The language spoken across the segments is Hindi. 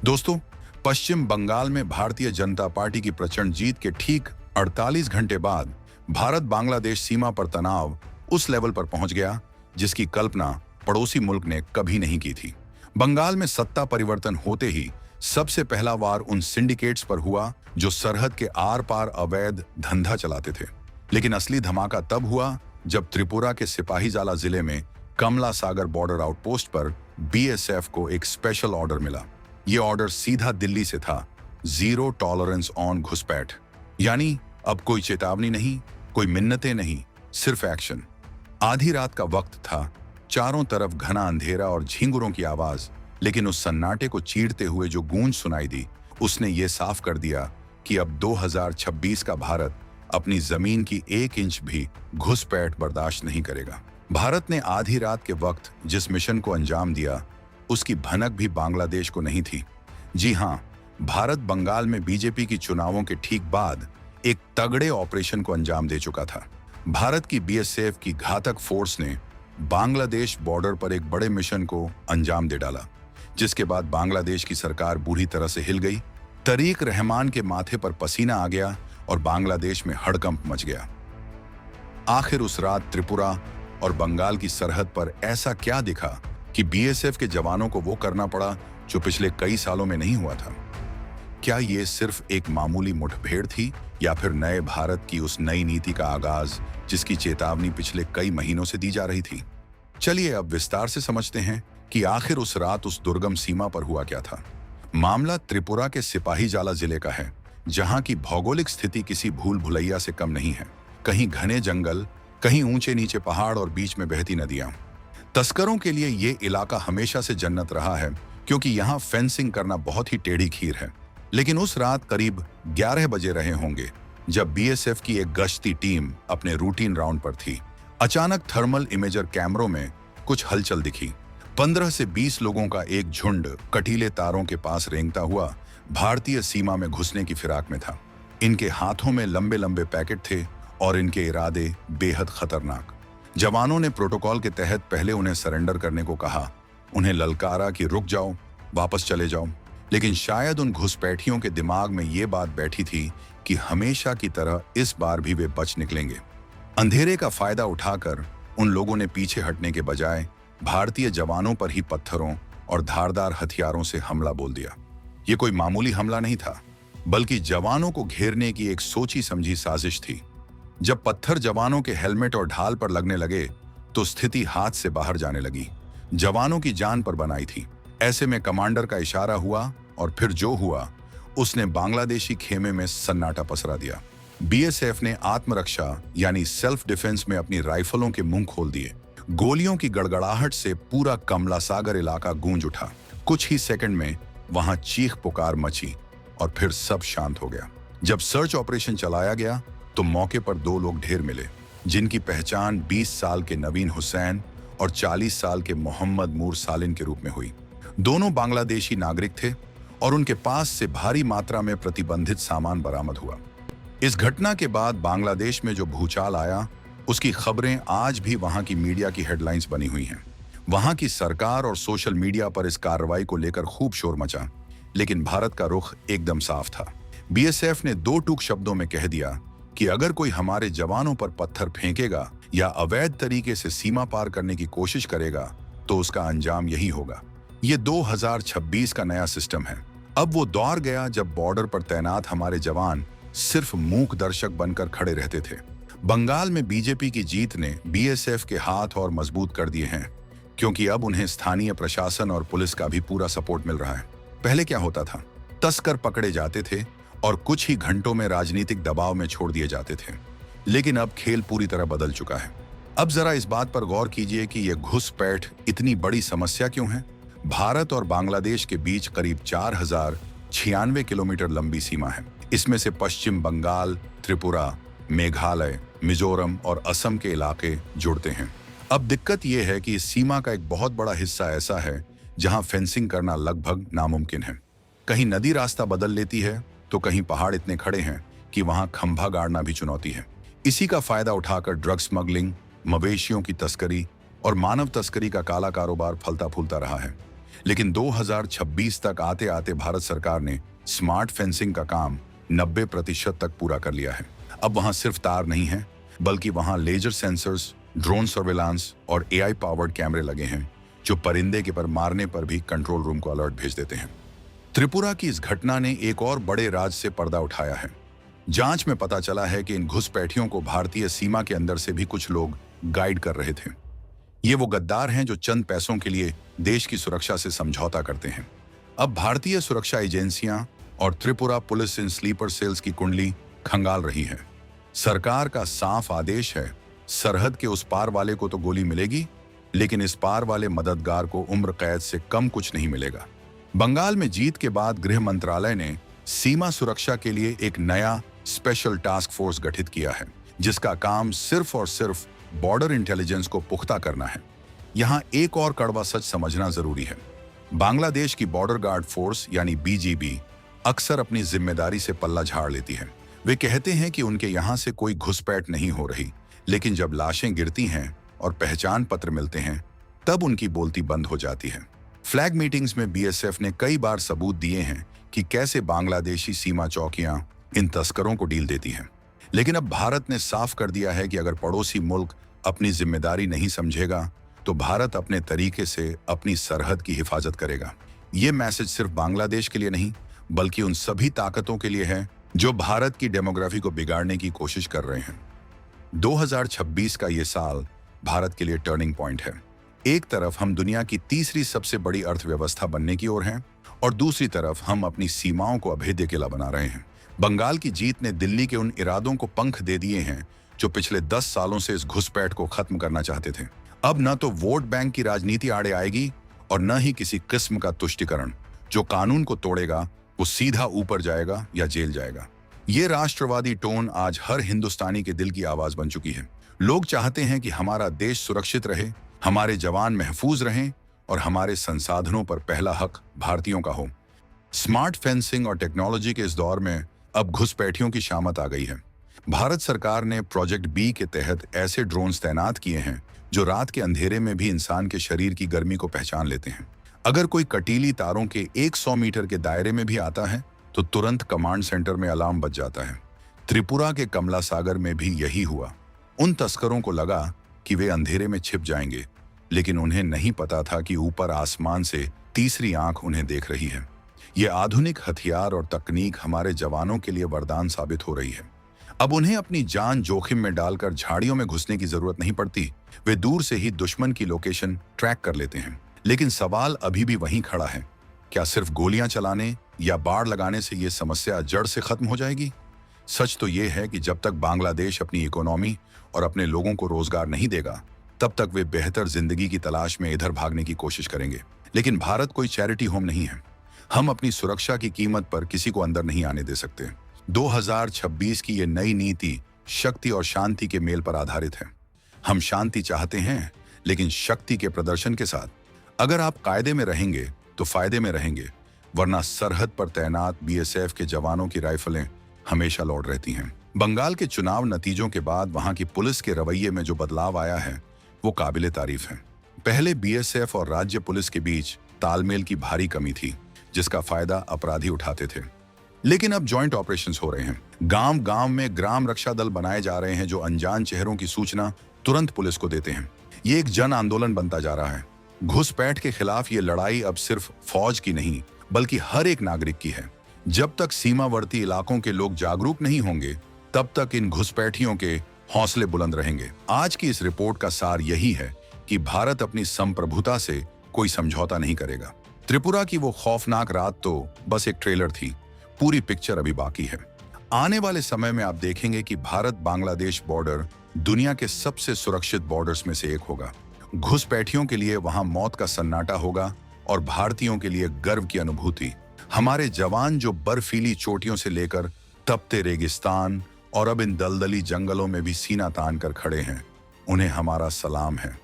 दोस्तों, पश्चिम बंगाल में भारतीय जनता पार्टी की प्रचंड जीत के ठीक 48 घंटे बाद भारत बांग्लादेश सीमा पर तनाव उस लेवल पर पहुंच गया जिसकी कल्पना पड़ोसी मुल्क ने कभी नहीं की थी। बंगाल में सत्ता परिवर्तन होते ही सबसे पहला वार उन सिंडिकेट्स पर हुआ जो सरहद के आर पार अवैध धंधा चलाते थे। लेकिन असली धमाका तब हुआ जब त्रिपुरा के सिपाहीजाला जिले में कमला सागर बॉर्डर आउटपोस्ट पर बीएसएफ को एक स्पेशल ऑर्डर मिला। ये ऑर्डर सीधा दिल्ली से था, जीरो टॉलरेंस ऑन घुसपैठ। यानी अब कोई चेतावनी नहीं, कोई मिन्नतें नहीं, सिर्फ एक्शन। आधी रात का वक्त था, चारों तरफ घना अंधेरा और झींगुरों की आवाज, लेकिन उस सन्नाटे को चीरते हुए जो गूंज सुनाई दी उसने ये साफ कर दिया कि अब 2026 का भारत अपनी जमीन की 1 इंच भी घुसपैठ बर्दाश्त नहीं करेगा। भारत ने आधी रात के वक्त जिस मिशन को अंजाम दिया उसकी भनक भी बांग्लादेश को नहीं थी। जी हां, भारत बंगाल में बीजेपी की चुनावों के ठीक बाद एक तगड़े ऑपरेशन को अंजाम दे चुका था। भारत की बीएसएफ की घातक फोर्स ने बांग्लादेश बॉर्डर पर एक बड़े मिशन को अंजाम दे डाला, जिसके बाद बांग्लादेश की सरकार बुरी तरह से हिल गई। तरीक रहमान के माथे पर पसीना आ गया और बांग्लादेश में हड़कंप मच गया। आखिर उस रात त्रिपुरा और बंगाल की सरहद पर ऐसा क्या दिखा कि बीएसएफ के जवानों को वो करना पड़ा जो पिछले कई सालों में नहीं हुआ था? क्या ये सिर्फ एक मामूली मुठभेड़ थी या फिर नए भारत की उस नई नीति का आगाज जिसकी चेतावनी पिछले कई महीनों से दी जा रही थी? चलिए अब विस्तार से समझते हैं कि आखिर उस रात उस दुर्गम सीमा पर हुआ क्या था। मामला त्रिपुरा के सिपाहीजाला जिले का है, जहां की भौगोलिक स्थिति किसी भूल भुलैया से कम नहीं है। कहीं घने जंगल, कहीं ऊंचे नीचे पहाड़ और बीच में बहती नदियां। तस्करों के लिए ये इलाका हमेशा से जन्नत रहा है, क्योंकि यहाँ फेंसिंग करना बहुत ही टेढ़ी खीर है। लेकिन उस रात करीब 11 बजे रहे होंगे जब बीएसएफ की एक गश्ती टीम अपने रूटीन राउंड पर थी। अचानक थर्मल इमेजर कैमरों में कुछ हलचल दिखी। 15 से 20 लोगों का एक झुंड कटीले तारों के पास रेंगता हुआ भारतीय सीमा में घुसने की फिराक में था। इनके हाथों में लंबे लंबे पैकेट थे और इनके इरादे बेहद खतरनाक। जवानों ने प्रोटोकॉल के तहत पहले उन्हें सरेंडर करने को कहा, उन्हें ललकारा कि रुक जाओ, वापस चले जाओ। लेकिन शायद उन घुसपैठियों के दिमाग में ये बात बैठी थी कि हमेशा की तरह इस बार भी वे बच निकलेंगे। अंधेरे का फायदा उठाकर उन लोगों ने पीछे हटने के बजाय भारतीय जवानों पर ही पत्थरों और धारदार हथियारों से हमला बोल दिया। ये कोई मामूली हमला नहीं था, बल्कि जवानों को घेरने की एक सोची समझी साजिश थी। जब पत्थर जवानों के हेलमेट और ढाल पर लगने लगे तो स्थिति हाथ से बाहर जाने लगी। जवानों की जान पर बनाई थी। ऐसे में कमांडर का इशारा हुआ और फिर जो हुआ उसने बांग्लादेशी खेमे में सन्नाटा पसरा दिया। बीएसएफ ने आत्मरक्षा यानी सेल्फ डिफेंस में अपनी राइफलों के मुंह खोल दिए। गोलियों की गड़गड़ाहट से पूरा कमला सागर इलाका गूंज उठा। कुछ ही सेकंड में वहां चीख पुकार मची और फिर सब शांत हो गया। जब सर्च ऑपरेशन चलाया गया तो मौके पर 2 लोग ढेर मिले, जिनकी पहचान 20 साल के नवीन हुसैन और 40 साल के मोहम्मद मूर सालिन के रूप में हुई। दोनों बांग्लादेशी नागरिक थे और उनके पास से भारी मात्रा में प्रतिबंधित सामान बरामद हुआ। इस घटना के बाद बांग्लादेश में जो भूचाल आया उसकी खबरें आज भी वहां की मीडिया की हेडलाइंस बनी हुई हैं। वहां की सरकार और सोशल मीडिया पर इस कार्रवाई को लेकर खूब शोर मचा, लेकिन भारत का रुख एकदम साफ था। बीएसएफ ने 2 टूक शब्दों में कह दिया कि अगर कोई हमारे जवानों पर पत्थर फेंकेगा या अवैध तरीके से सीमा पार करने की कोशिश करेगा तो उसका अंजाम यही होगा। ये 2026 का नया सिस्टम है। अब वो दौर गया जब बॉर्डर पर तैनात हमारे जवान सिर्फ मूक दर्शक बनकर खड़े रहते थे। बंगाल में बीजेपी की जीत ने बीएसएफ के हाथ और मजबूत कर दिए हैं, क्योंकि अब उन्हें स्थानीय प्रशासन और पुलिस का भी पूरा सपोर्ट मिल रहा है। पहले क्या होता था, तस्कर पकड़े जाते थे और कुछ ही घंटों में राजनीतिक दबाव में छोड़ दिए जाते थे। लेकिन अब खेल पूरी तरह बदल चुका है। अब जरा इस बात पर गौर कीजिए कि यह घुसपैठ इतनी बड़ी समस्या क्यों है। भारत और बांग्लादेश के बीच करीब 4096 किलोमीटर लंबी सीमा है। इसमें से पश्चिम बंगाल, त्रिपुरा, मेघालय, मिजोरम और असम के इलाके जुड़ते हैं। अब दिक्कत यह है कि इस सीमा का एक बहुत बड़ा हिस्सा ऐसा है जहां फेंसिंग करना लगभग नामुमकिन है। कहीं नदी रास्ता बदल लेती है तो कहीं पहाड़ इतने खड़े हैं कि वहां खंभा गाड़ना भी चुनौती है। इसी का फायदा उठाकर ड्रग स्मगलिंग, मवेशियों की तस्करी और मानव तस्करी का काला कारोबार फलता फूलता रहा है। लेकिन 2026 तक आते आते भारत सरकार ने स्मार्ट फेंसिंग का काम 90% तक पूरा कर लिया है। अब वहां सिर्फ तार नहीं है, बल्कि वहां लेजर सेंसर्स, ड्रोन सर्वेलांस और एआई पावर्ड कैमरे लगे हैं, जो परिंदे के पर मारने पर भी कंट्रोल रूम को अलर्ट भेज देते हैं। त्रिपुरा की इस घटना ने एक और बड़े राज से पर्दा उठाया है। जांच में पता चला है कि इन घुसपैठियों को भारतीय सीमा के अंदर से भी कुछ लोग गाइड कर रहे थे। ये वो गद्दार हैं जो चंद पैसों के लिए देश की सुरक्षा से समझौता करते हैं। अब भारतीय सुरक्षा एजेंसियां और त्रिपुरा पुलिस इन स्लीपर सेल्स की कुंडली खंगाल रही है। सरकार का साफ आदेश है, सरहद के उस पार वाले को तो गोली मिलेगी, लेकिन इस पार वाले मददगार को उम्र कैद से कम कुछ नहीं मिलेगा। बंगाल में जीत के बाद गृह मंत्रालय ने सीमा सुरक्षा के लिए एक नया स्पेशल टास्क फोर्स गठित किया है, जिसका काम सिर्फ और सिर्फ बॉर्डर इंटेलिजेंस को पुख्ता करना है। यहां एक और कड़वा सच समझना जरूरी है। बांग्लादेश की बॉर्डर गार्ड फोर्स यानी बीजीबी अक्सर अपनी जिम्मेदारी से पल्ला झाड़ लेती है। वे कहते हैं कि उनके यहां से कोई घुसपैठ नहीं हो रही, लेकिन जब लाशें गिरती हैं और पहचान पत्र मिलते हैं, तब उनकी बोलती बंद हो जाती है। फ्लैग मीटिंग्स में बीएसएफ ने कई बार सबूत दिए हैं कि कैसे बांग्लादेशी सीमा चौकियां इन तस्करों को डील देती हैं। लेकिन अब भारत ने साफ कर दिया है कि अगर पड़ोसी मुल्क अपनी जिम्मेदारी नहीं समझेगा, तो भारत अपने तरीके से अपनी सरहद की हिफाजत करेगा। ये मैसेज सिर्फ बांग्लादेश के लिए नहीं, बल्कि उन सभी ताकतों के लिए है जो भारत की डेमोग्राफी को बिगाड़ने की कोशिश कर रहे हैं। 2026 का ये साल भारत के लिए टर्निंग पॉइंट है। एक तरफ हम दुनिया की तीसरी सबसे बड़ी अर्थव्यवस्था बनने की ओर हैं, और दूसरी तरफ हम अपनी सीमाओं को अभेद्य किला बना रहे हैं। बंगाल की जीत ने दिल्ली के उन इरादों को पंख दे दिए हैं जो पिछले 10 सालों से इस घुसपैठ को खत्म करना चाहते थे। अब न तो वोट बैंक की राजनीति आड़े आएगी और न ही किसी किस्म का तुष्टीकरण। जो कानून को तोड़ेगा वो सीधा ऊपर जाएगा या जेल जाएगा। ये राष्ट्रवादी टोन आज हर हिंदुस्तानी के दिल की आवाज बन चुकी है। लोग चाहते हैं कि हमारा देश सुरक्षित रहे, हमारे जवान महफूज रहें और हमारे संसाधनों पर पहला हक भारतीयों का हो। स्मार्ट फेंसिंग और टेक्नोलॉजी के इस दौर में अब घुसपैठियों की शामत आ गई है। भारत सरकार ने प्रोजेक्ट बी के तहत ऐसे ड्रोन्स तैनात किए हैं जो रात के अंधेरे में भी इंसान के शरीर की गर्मी को पहचान लेते हैं। अगर कोई कटीली तारों के 100 मीटर के दायरे में भी आता है तो तुरंत कमांड सेंटर में अलार्म बज जाता है। त्रिपुरा के कमला सागर में भी यही हुआ। उन तस्करों को लगा कि वे अंधेरे में छिप जाएंगे, लेकिन उन्हें नहीं पता था कि ऊपर आसमान से तीसरी आंख उन्हें देख रही है। ये आधुनिक हथियार और तकनीक हमारे जवानों के लिए वरदान साबित हो रही है। अब उन्हें अपनी जान जोखिम में डालकर झाड़ियों में घुसने की जरूरत नहीं पड़ती। वे दूर से ही दुश्मन की लोकेशन ट्रैक कर लेते हैं। लेकिन सवाल अभी भी वहीं खड़ा है, क्या सिर्फ गोलियां चलाने या बाड़ लगाने से ये समस्या जड़ से खत्म हो जाएगी? सच तो ये है कि जब तक बांग्लादेश अपनी इकोनॉमी और अपने लोगों को रोजगार नहीं देगा, तब तक वे बेहतर जिंदगी की तलाश में इधर भागने की कोशिश करेंगे। लेकिन भारत कोई चैरिटी होम नहीं है। हम अपनी सुरक्षा की कीमत पर किसी को अंदर नहीं आने दे सकते। 2026 की ये नई नीति शक्ति और शांति के मेल पर आधारित है। हम शांति चाहते हैं, लेकिन शक्ति के प्रदर्शन के साथ। अगर आप कायदे में रहेंगे तो फायदे में रहेंगे, वरना सरहद पर तैनात बीएसएफ के जवानों की राइफलें हमेशा लौट रहती हैं। बंगाल के चुनाव नतीजों के बाद वहां की पुलिस के रवैये में जो बदलाव आया है वो काबिले तारीफ है। पहले बीएसएफ और राज्य पुलिस के बीच तालमेल की भारी कमी थी, जिसका फायदा अपराधी उठाते थे। लेकिन अब जॉइंट ऑपरेशंस हो रहे हैं। गांव गांव में ग्राम रक्षा दल बनाए जा रहे हैं जो अनजान चेहरों की सूचना तुरंत पुलिस को देते हैं। ये एक जन आंदोलन बनता जा रहा है। घुसपैठ के खिलाफ ये लड़ाई अब सिर्फ फौज की नहीं, बल्कि हर एक नागरिक की है। जब तक सीमावर्ती इलाकों के लोग जागरूक नहीं होंगे, तब तक इन घुसपैठियों के हौसले बुलंद रहेंगे। आज की इस रिपोर्ट का सार यही है कि भारत अपनी संप्रभुता से कोई समझौता नहीं करेगा। त्रिपुरा की वो खौफनाक रात तो बस एक ट्रेलर थी, पूरी पिक्चर अभी बाकी है। आने वाले समय में आप देखेंगे कि भारत बांग्लादेश बॉर्डर दुनिया के सबसे सुरक्षित बॉर्डर्स में से एक होगा। घुसपैठियों के लिए वहां मौत का सन्नाटा होगा और भारतीयों के लिए गर्व की अनुभूति। हमारे जवान जो बर्फीली चोटियों से लेकर तपते रेगिस्तान और अब इन दलदली जंगलों में भी सीना तान कर खड़े हैं, उन्हें हमारा सलाम है।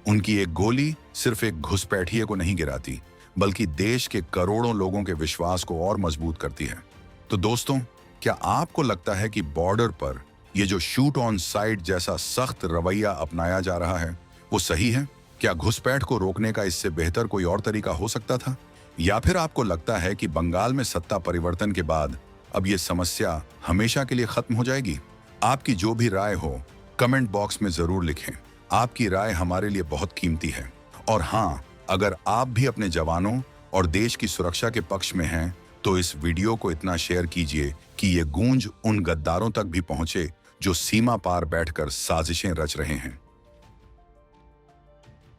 उनकी एक गोली सिर्फ एक घुसपैठिए को नहीं गिराती, बल्कि देश के करोड़ों लोगों के विश्वास को और मजबूत करती है। तो दोस्तों, क्या आपको लगता है कि बॉर्डर पर ये जो शूट ऑन साइट जैसा सख्त रवैया अपनाया जा रहा है वो सही है? क्या घुसपैठ को रोकने का इससे बेहतर कोई और तरीका हो सकता था? या फिर आपको लगता है कि बंगाल में सत्ता परिवर्तन के बाद अब ये समस्या हमेशा के लिए खत्म हो जाएगी? आपकी जो भी राय हो कमेंट बॉक्स में जरूर लिखें। आपकी राय हमारे लिए बहुत कीमती है। और हाँ, अगर आप भी अपने जवानों और देश की सुरक्षा के पक्ष में हैं, तो इस वीडियो को इतना शेयर कीजिए कि ये गूंज उन गद्दारों तक भी पहुंचे जो सीमा पार बैठकर साजिशें रच रहे हैं।